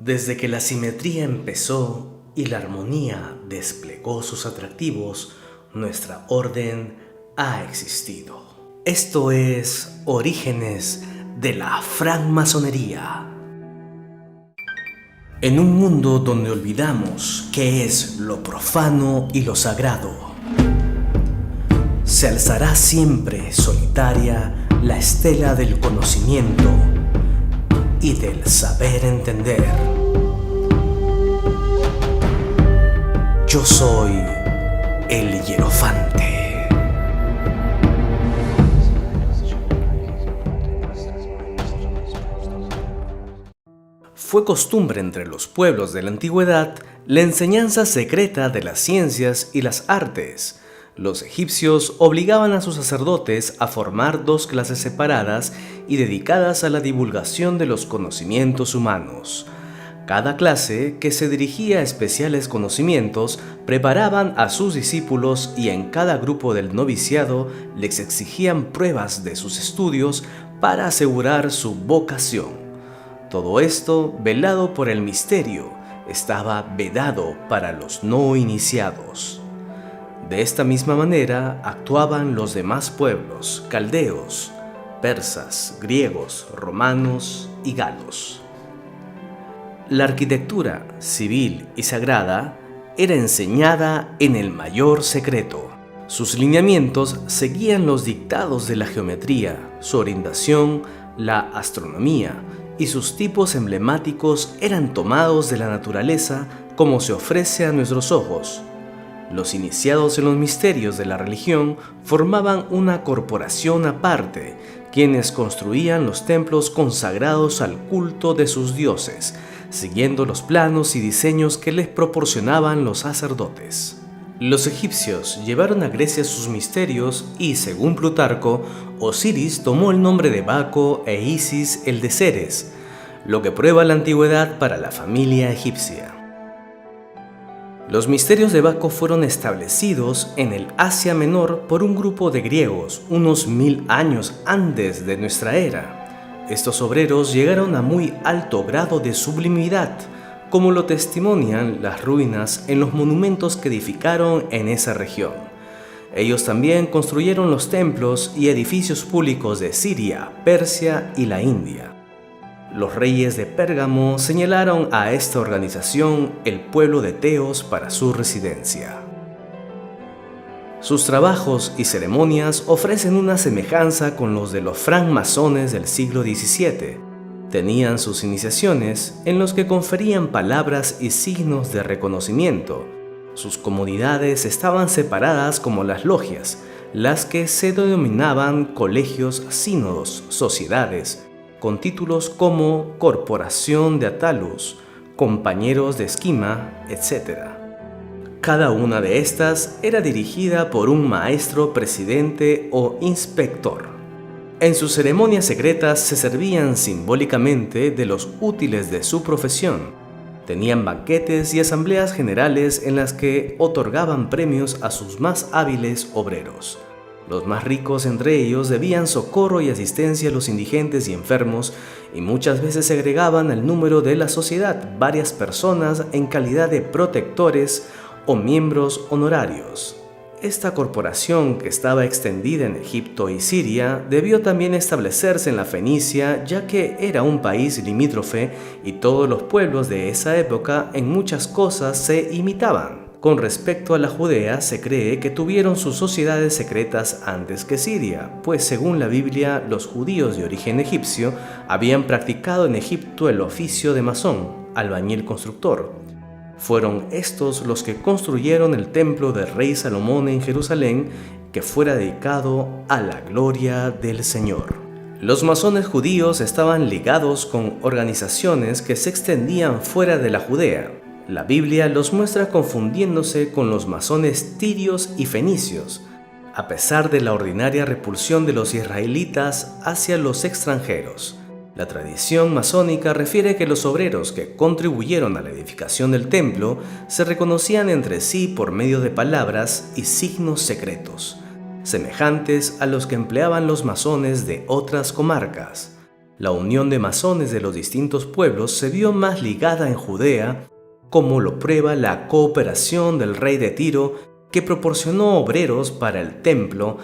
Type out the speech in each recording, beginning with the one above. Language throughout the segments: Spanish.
Desde que la simetría empezó y la armonía desplegó sus atractivos, nuestra orden ha existido. Esto es Orígenes de la francmasonería. En un mundo donde olvidamos qué es lo profano y lo sagrado, se alzará siempre solitaria la estela del conocimiento y del saber entender. Yo soy el Hierofante. Fue costumbre entre los pueblos de la antigüedad la enseñanza secreta de las ciencias y las artes. Los egipcios obligaban a sus sacerdotes a formar dos clases separadas y dedicadas a la divulgación de los conocimientos humanos. Cada clase, que se dirigía a especiales conocimientos, preparaban a sus discípulos y en cada grupo del noviciado les exigían pruebas de sus estudios para asegurar su vocación. Todo esto, velado por el misterio, estaba vedado para los no iniciados. De esta misma manera actuaban los demás pueblos, caldeos, persas, griegos, romanos y galos. La arquitectura civil y sagrada era enseñada en el mayor secreto. Sus lineamientos seguían los dictados de la geometría, su orientación, la astronomía y sus tipos emblemáticos eran tomados de la naturaleza como se ofrece a nuestros ojos. Los iniciados en los misterios de la religión formaban una corporación aparte, quienes construían los templos consagrados al culto de sus dioses, siguiendo los planos y diseños que les proporcionaban los sacerdotes. Los egipcios llevaron a Grecia sus misterios y, según Plutarco, Osiris tomó el nombre de Baco e Isis el de Ceres, lo que prueba la antigüedad para la familia egipcia. Los misterios de Baco fueron establecidos en el Asia Menor por un grupo de griegos unos 1000 años antes de nuestra era. Estos obreros llegaron a muy alto grado de sublimidad, como lo testimonian las ruinas en los monumentos que edificaron en esa región. Ellos también construyeron los templos y edificios públicos de Siria, Persia y la India. Los reyes de Pérgamo señalaron a esta organización el pueblo de Teos para su residencia. Sus trabajos y ceremonias ofrecen una semejanza con los de los francmasones del siglo XVII. Tenían sus iniciaciones en los que conferían palabras y signos de reconocimiento. Sus comunidades estaban separadas como las logias, las que se denominaban colegios, sínodos, sociedades, con títulos como Corporación de Atalus, Compañeros de Esquima, etc. Cada una de estas era dirigida por un maestro, presidente o inspector. En sus ceremonias secretas se servían simbólicamente de los útiles de su profesión. Tenían banquetes y asambleas generales en las que otorgaban premios a sus más hábiles obreros. Los más ricos entre ellos debían socorro y asistencia a los indigentes y enfermos, y muchas veces se agregaban al número de la sociedad varias personas en calidad de protectores o miembros honorarios. Esta corporación, que estaba extendida en Egipto y Siria, debió también establecerse en la Fenicia, ya que era un país limítrofe y todos los pueblos de esa época en muchas cosas se imitaban. Con respecto a la Judea, se cree que tuvieron sus sociedades secretas antes que Siria, pues según la Biblia, los judíos de origen egipcio habían practicado en Egipto el oficio de masón, albañil constructor. Fueron estos los que construyeron el templo del rey Salomón en Jerusalén, que fuera dedicado a la gloria del Señor. Los masones judíos estaban ligados con organizaciones que se extendían fuera de la Judea. La Biblia los muestra confundiéndose con los masones tirios y fenicios, a pesar de la ordinaria repulsión de los israelitas hacia los extranjeros. La tradición masónica refiere que los obreros que contribuyeron a la edificación del templo se reconocían entre sí por medio de palabras y signos secretos, semejantes a los que empleaban los masones de otras comarcas. La unión de masones de los distintos pueblos se vio más ligada en Judea, como lo prueba la cooperación del rey de Tiro, que proporcionó obreros para el templo,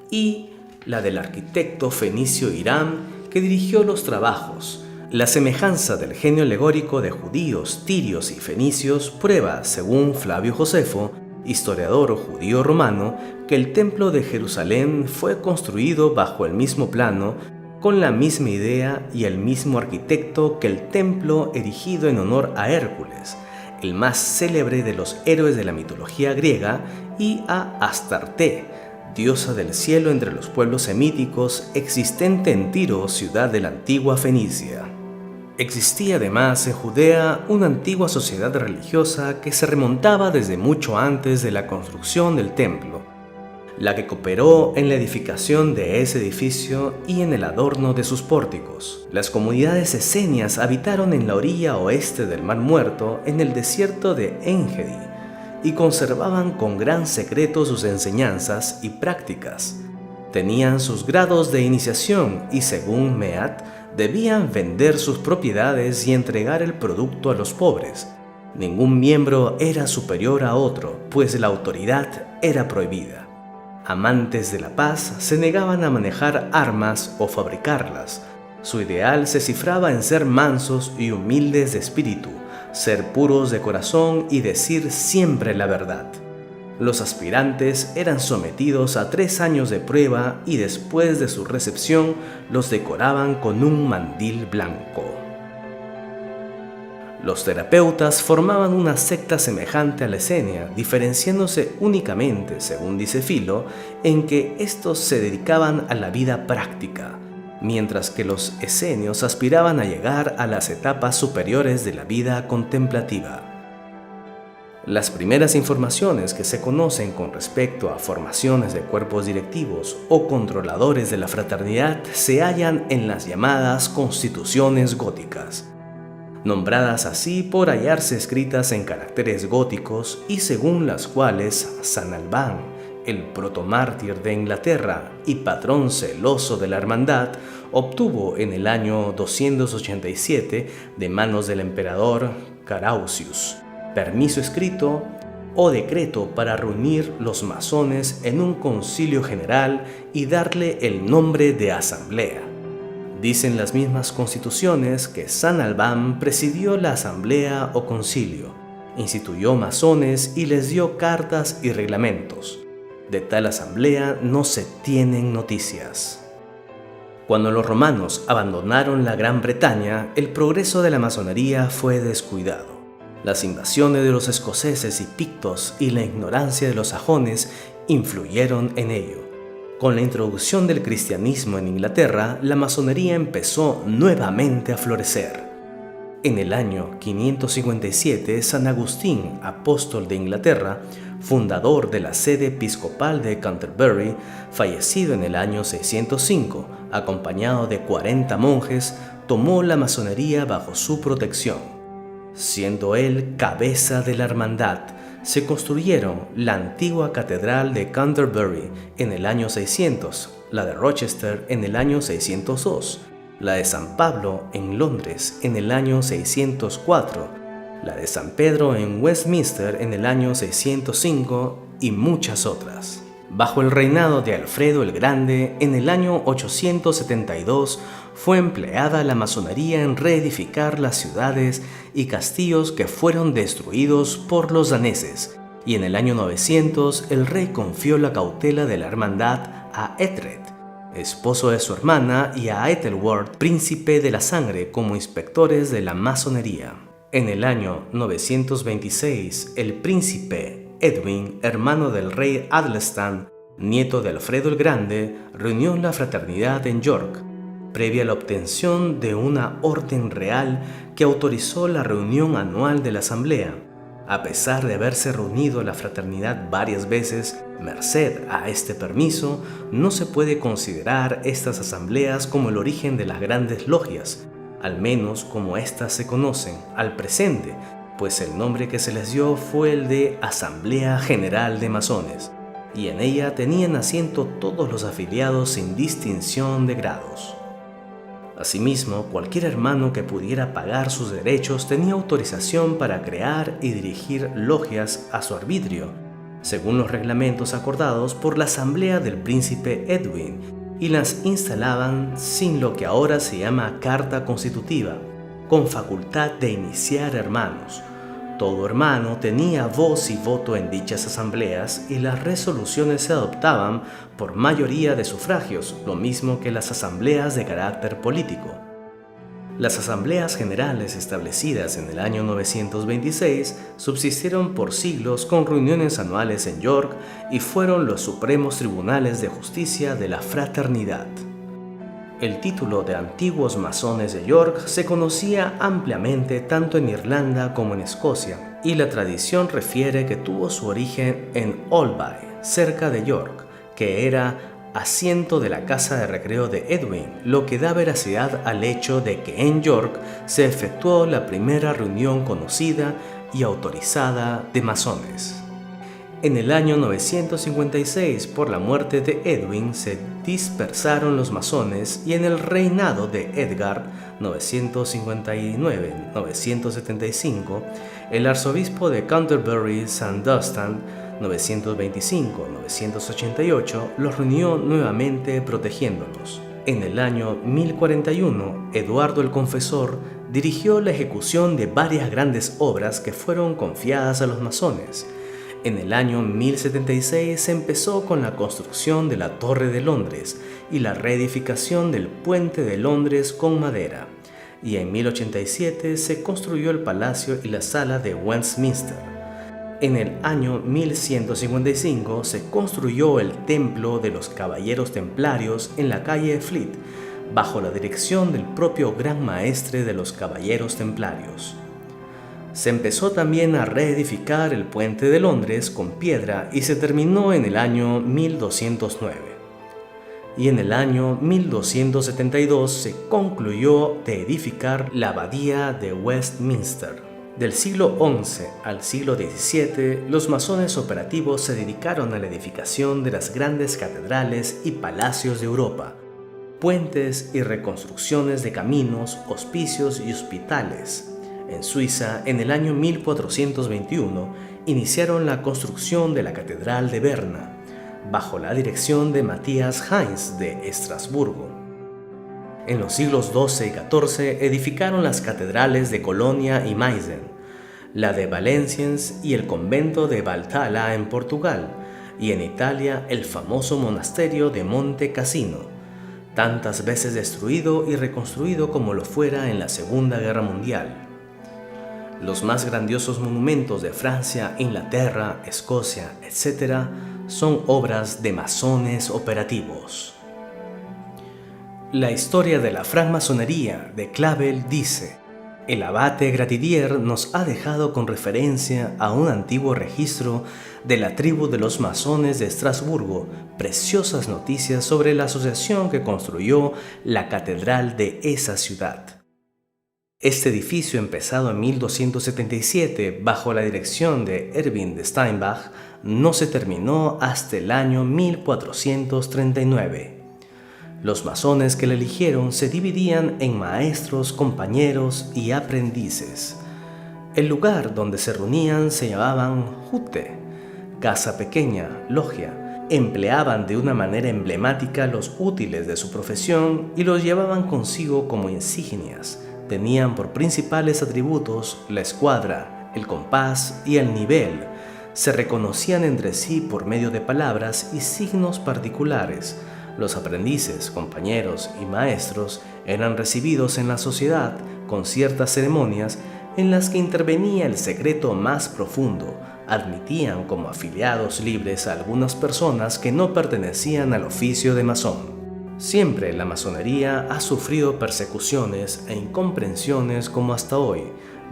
y la del arquitecto fenicio Hiram, que dirigió los trabajos. La semejanza del genio alegórico de judíos, tirios y fenicios prueba, según Flavio Josefo, historiador judío romano, que el templo de Jerusalén fue construido bajo el mismo plano, con la misma idea y el mismo arquitecto que el templo erigido en honor a Hércules, el más célebre de los héroes de la mitología griega, y a Astarte, diosa del cielo entre los pueblos semíticos, existente en Tiro, ciudad de la antigua Fenicia. Existía además en Judea una antigua sociedad religiosa que se remontaba desde mucho antes de la construcción del templo, la que cooperó en la edificación de ese edificio y en el adorno de sus pórticos. Las comunidades esenias habitaron en la orilla oeste del Mar Muerto, en el desierto de Engedi, y conservaban con gran secreto sus enseñanzas y prácticas. Tenían sus grados de iniciación y, según Mead, debían vender sus propiedades y entregar el producto a los pobres. Ningún miembro era superior a otro, pues la autoridad era prohibida. Amantes de la paz se negaban a manejar armas o fabricarlas. Su ideal se cifraba en ser mansos y humildes de espíritu, ser puros de corazón y decir siempre la verdad. Los aspirantes eran sometidos a 3 años de prueba y después de su recepción los decoraban con un mandil blanco. Los terapeutas formaban una secta semejante a la esenia, diferenciándose únicamente, según dice Filo, en que estos se dedicaban a la vida práctica, mientras que los esenios aspiraban a llegar a las etapas superiores de la vida contemplativa. Las primeras informaciones que se conocen con respecto a formaciones de cuerpos directivos o controladores de la fraternidad se hallan en las llamadas constituciones góticas, nombradas así por hallarse escritas en caracteres góticos y según las cuales San Albán, el protomártir de Inglaterra y patrón celoso de la hermandad, obtuvo en el año 287 de manos del emperador Carausius permiso escrito o decreto para reunir los masones en un concilio general y darle el nombre de asamblea. Dicen las mismas constituciones que San Albán presidió la asamblea o concilio, instituyó masones y les dio cartas y reglamentos. De tal asamblea no se tienen noticias. Cuando los romanos abandonaron la Gran Bretaña, el progreso de la masonería fue descuidado. Las invasiones de los escoceses y pictos y la ignorancia de los sajones influyeron en ello. Con la introducción del cristianismo en Inglaterra, la masonería empezó nuevamente a florecer. En el año 557, San Agustín, apóstol de Inglaterra, fundador de la sede episcopal de Canterbury, fallecido en el año 605, acompañado de 40 monjes, tomó la masonería bajo su protección. Siendo él cabeza de la hermandad, se construyeron la antigua catedral de Canterbury en el año 600, la de Rochester en el año 602, la de San Pablo en Londres en el año 604, la de San Pedro en Westminster en el año 605 y muchas otras. Bajo el reinado de Alfredo el Grande, en el año 872, fue empleada la masonería en reedificar las ciudades y castillos que fueron destruidos por los daneses, y en el año 900 el rey confió la cautela de la hermandad a Etred, esposo de su hermana, y a Ethelward, príncipe de la sangre, como inspectores de la masonería. En el año 926, el príncipe Edwin, hermano del rey Adelstan, nieto de Alfredo el Grande, reunió la fraternidad en York, previa a la obtención de una orden real que autorizó la reunión anual de la asamblea. A pesar de haberse reunido la fraternidad varias veces, merced a este permiso, no se puede considerar estas asambleas como el origen de las grandes logias, al menos como éstas se conocen al presente, pues el nombre que se les dio fue el de Asamblea General de Masones, y en ella tenían asiento todos los afiliados sin distinción de grados. Asimismo, cualquier hermano que pudiera pagar sus derechos tenía autorización para crear y dirigir logias a su arbitrio, según los reglamentos acordados por la Asamblea del Príncipe Edwin, y las instalaban sin lo que ahora se llama Carta Constitutiva, con facultad de iniciar hermanos. Todo hermano tenía voz y voto en dichas asambleas y las resoluciones se adoptaban por mayoría de sufragios, lo mismo que las asambleas de carácter político. Las asambleas generales establecidas en el año 926 subsistieron por siglos con reuniones anuales en York y fueron los supremos tribunales de justicia de la fraternidad. El título de antiguos masones de York se conocía ampliamente tanto en Irlanda como en Escocia, y la tradición refiere que tuvo su origen en Olby, cerca de York, que era asiento de la casa de recreo de Edwin, lo que da veracidad al hecho de que en York se efectuó la primera reunión conocida y autorizada de masones. En el año 956, por la muerte de Edwin, se dispersaron los masones y en el reinado de Edgar, 959-975, el arzobispo de Canterbury, St. Dunstan, 925-988, los reunió nuevamente protegiéndolos. En el año 1041, Eduardo el Confesor dirigió la ejecución de varias grandes obras que fueron confiadas a los masones. En el año 1076 se empezó con la construcción de la Torre de Londres y la reedificación del Puente de Londres con madera, y en 1087 se construyó el Palacio y la Sala de Westminster. En el año 1155 se construyó el Templo de los Caballeros Templarios en la calle Fleet, bajo la dirección del propio Gran Maestre de los Caballeros Templarios. Se empezó también a reedificar el Puente de Londres con piedra y se terminó en el año 1209. Y en el año 1272 se concluyó de edificar la Abadía de Westminster. Del siglo XI al siglo XVII, los masones operativos se dedicaron a la edificación de las grandes catedrales y palacios de Europa, puentes y reconstrucciones de caminos, hospicios y hospitales. En Suiza, en el año 1421, iniciaron la construcción de la Catedral de Berna, bajo la dirección de Matthias Heinz de Estrasburgo. En los siglos XII y XIV edificaron las catedrales de Colonia y Meissen, la de Valenciennes y el convento de Valtalla en Portugal, y en Italia el famoso monasterio de Monte Cassino, tantas veces destruido y reconstruido como lo fuera en la Segunda Guerra Mundial. Los más grandiosos monumentos de Francia, Inglaterra, Escocia, etc., son obras de masones operativos. La historia de la francmasonería de Clavel dice: el abate Gratidier nos ha dejado con referencia a un antiguo registro de la tribu de los masones de Estrasburgo preciosas noticias sobre la asociación que construyó la catedral de esa ciudad. Este edificio, empezado en 1277 bajo la dirección de Erwin de Steinbach, no se terminó hasta el año 1439. Los masones que la eligieron se dividían en maestros, compañeros y aprendices. El lugar donde se reunían se llamaban Hütte, casa pequeña, logia. Empleaban de una manera emblemática los útiles de su profesión y los llevaban consigo como insignias. Tenían por principales atributos la escuadra, el compás y el nivel. Se reconocían entre sí por medio de palabras y signos particulares. Los aprendices, compañeros y maestros eran recibidos en la sociedad con ciertas ceremonias en las que intervenía el secreto más profundo. Admitían como afiliados libres a algunas personas que no pertenecían al oficio de masón. Siempre la masonería ha sufrido persecuciones e incomprensiones como hasta hoy,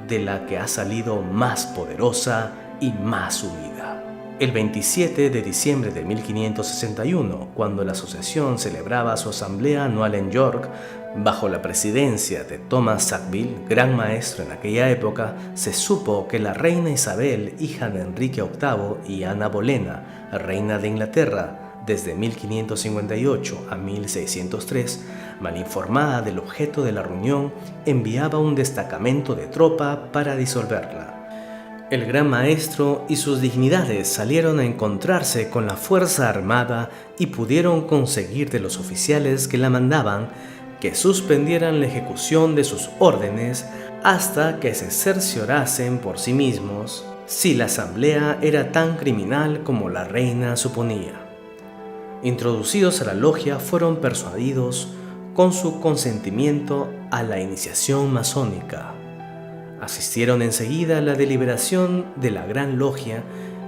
de la que ha salido más poderosa y más unida. El 27 de diciembre de 1561, cuando la asociación celebraba su asamblea anual en York, bajo la presidencia de Thomas Sackville, gran maestro en aquella época, se supo que la reina Isabel, hija de Enrique VIII, y Ana Bolena, reina de Inglaterra, desde 1558 a 1603, Mal informada del objeto de la reunión, enviaba un destacamento de tropa para disolverla. El Gran Maestro y sus dignidades salieron a encontrarse con la fuerza armada y pudieron conseguir de los oficiales que la mandaban que suspendieran la ejecución de sus órdenes hasta que se cerciorasen por sí mismos si la asamblea era tan criminal como la reina suponía. Introducidos a la logia, fueron persuadidos con su consentimiento a la iniciación masónica. Asistieron enseguida a la deliberación de la Gran Logia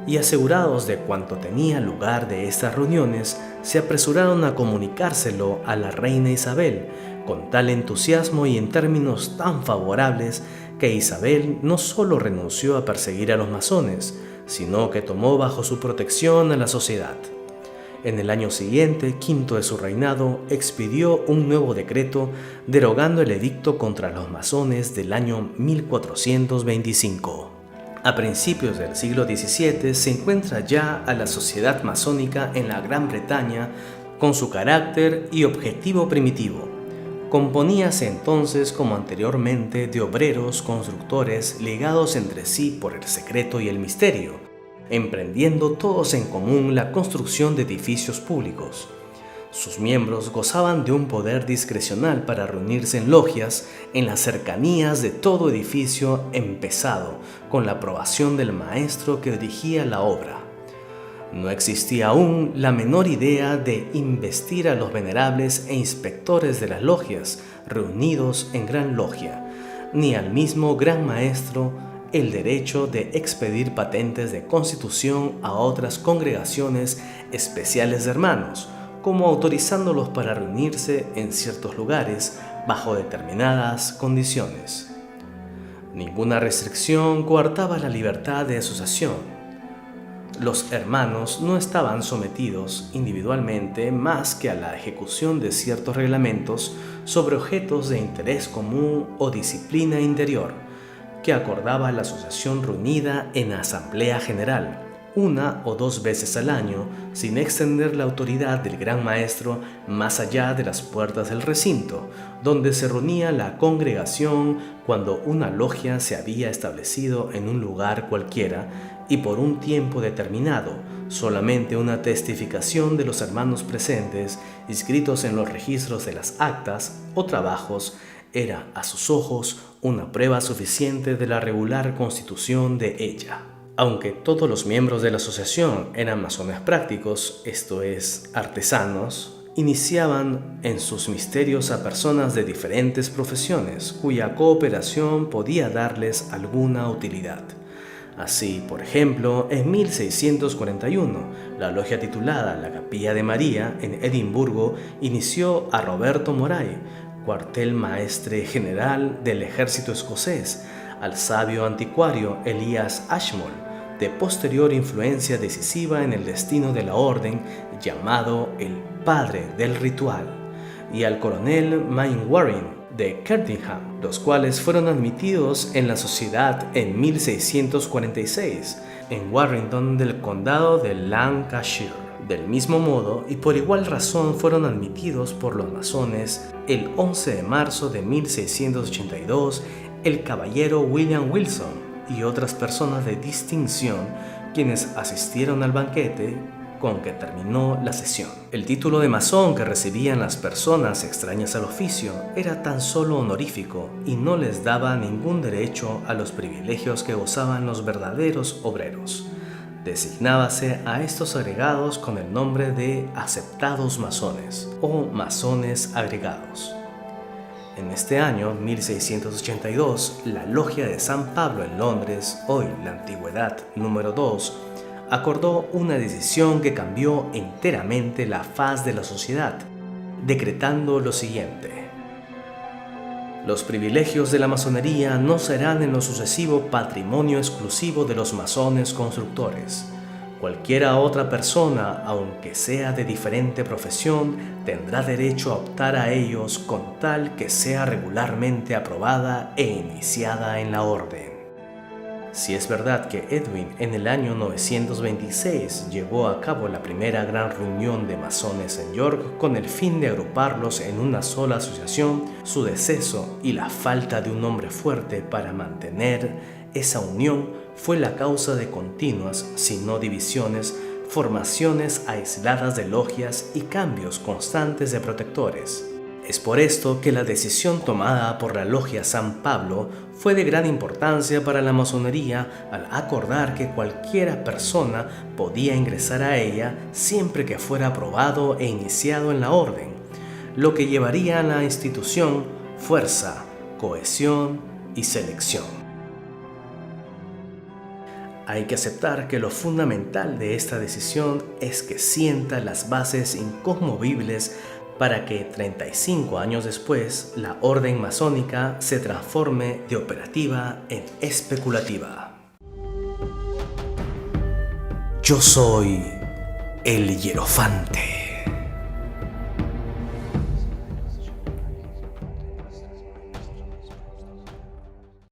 y, asegurados de cuanto tenía lugar de estas reuniones, se apresuraron a comunicárselo a la reina Isabel con tal entusiasmo y en términos tan favorables que Isabel no solo renunció a perseguir a los masones, sino que tomó bajo su protección a la sociedad. En el año siguiente, quinto de su reinado, expidió un nuevo decreto derogando el edicto contra los masones del año 1425. A principios del siglo XVII se encuentra ya a la sociedad masónica en la Gran Bretaña con su carácter y objetivo primitivo. Componíase entonces, como anteriormente, de obreros constructores ligados entre sí por el secreto y el misterio, emprendiendo todos en común la construcción de edificios públicos. Sus miembros gozaban de un poder discrecional para reunirse en logias en las cercanías de todo edificio empezado, con la aprobación del maestro que dirigía la obra. No existía aún la menor idea de investir a los venerables e inspectores de las logias reunidos en Gran Logia, ni al mismo Gran Maestro el derecho de expedir patentes de constitución a otras congregaciones especiales de hermanos, como autorizándolos para reunirse en ciertos lugares bajo determinadas condiciones. Ninguna restricción coartaba la libertad de asociación. Los hermanos no estaban sometidos individualmente más que a la ejecución de ciertos reglamentos sobre objetos de interés común o disciplina interior, que acordaba la asociación reunida en Asamblea General, una o dos veces al año, sin extender la autoridad del Gran Maestro más allá de las puertas del recinto, donde se reunía la congregación cuando una logia se había establecido en un lugar cualquiera y por un tiempo determinado. Solamente una testificación de los hermanos presentes, inscritos en los registros de las actas o trabajos, era a sus ojos una prueba suficiente de la regular constitución de ella. Aunque todos los miembros de la asociación eran masones prácticos, esto es, artesanos, iniciaban en sus misterios a personas de diferentes profesiones cuya cooperación podía darles alguna utilidad. Así, por ejemplo, en 1641, la logia titulada La Capilla de María en Edimburgo inició a Roberto Moray, cuartel maestre general del ejército escocés, al sabio anticuario Elias Ashmole, de posterior influencia decisiva en el destino de la orden, llamado el Padre del Ritual, y al coronel Mainwaring de Kettingham, los cuales fueron admitidos en la sociedad en 1646 en Warrington del condado de Lancashire. Del mismo modo y por igual razón fueron admitidos por los masones el 11 de marzo de 1682 el caballero William Wilson y otras personas de distinción quienes asistieron al banquete con que terminó la sesión. El título de masón que recibían las personas extrañas al oficio era tan solo honorífico y no les daba ningún derecho a los privilegios que gozaban los verdaderos obreros. Designábase a estos agregados con el nombre de aceptados masones o masones agregados. En este año, 1682, la Logia de San Pablo en Londres, hoy la Antigüedad número 2, acordó una decisión que cambió enteramente la faz de la sociedad, decretando lo siguiente: los privilegios de la masonería no serán en lo sucesivo patrimonio exclusivo de los masones constructores. Cualquiera otra persona, aunque sea de diferente profesión, tendrá derecho a optar a ellos con tal que sea regularmente aprobada e iniciada en la orden. Si es verdad que Edwin en el año 926 llevó a cabo la primera gran reunión de masones en York con el fin de agruparlos en una sola asociación, su deceso y la falta de un hombre fuerte para mantener esa unión fue la causa de continuas, si no divisiones, formaciones aisladas de logias y cambios constantes de protectores. Es por esto que la decisión tomada por la Logia San Pablo fue de gran importancia para la masonería al acordar que cualquier persona podía ingresar a ella siempre que fuera aprobado e iniciado en la orden, lo que llevaría a la institución fuerza, cohesión y selección. Hay que aceptar que lo fundamental de esta decisión es que sienta las bases inconmovibles para que 35 años después la orden masónica se transforme de operativa en especulativa. Yo soy el Hierofante.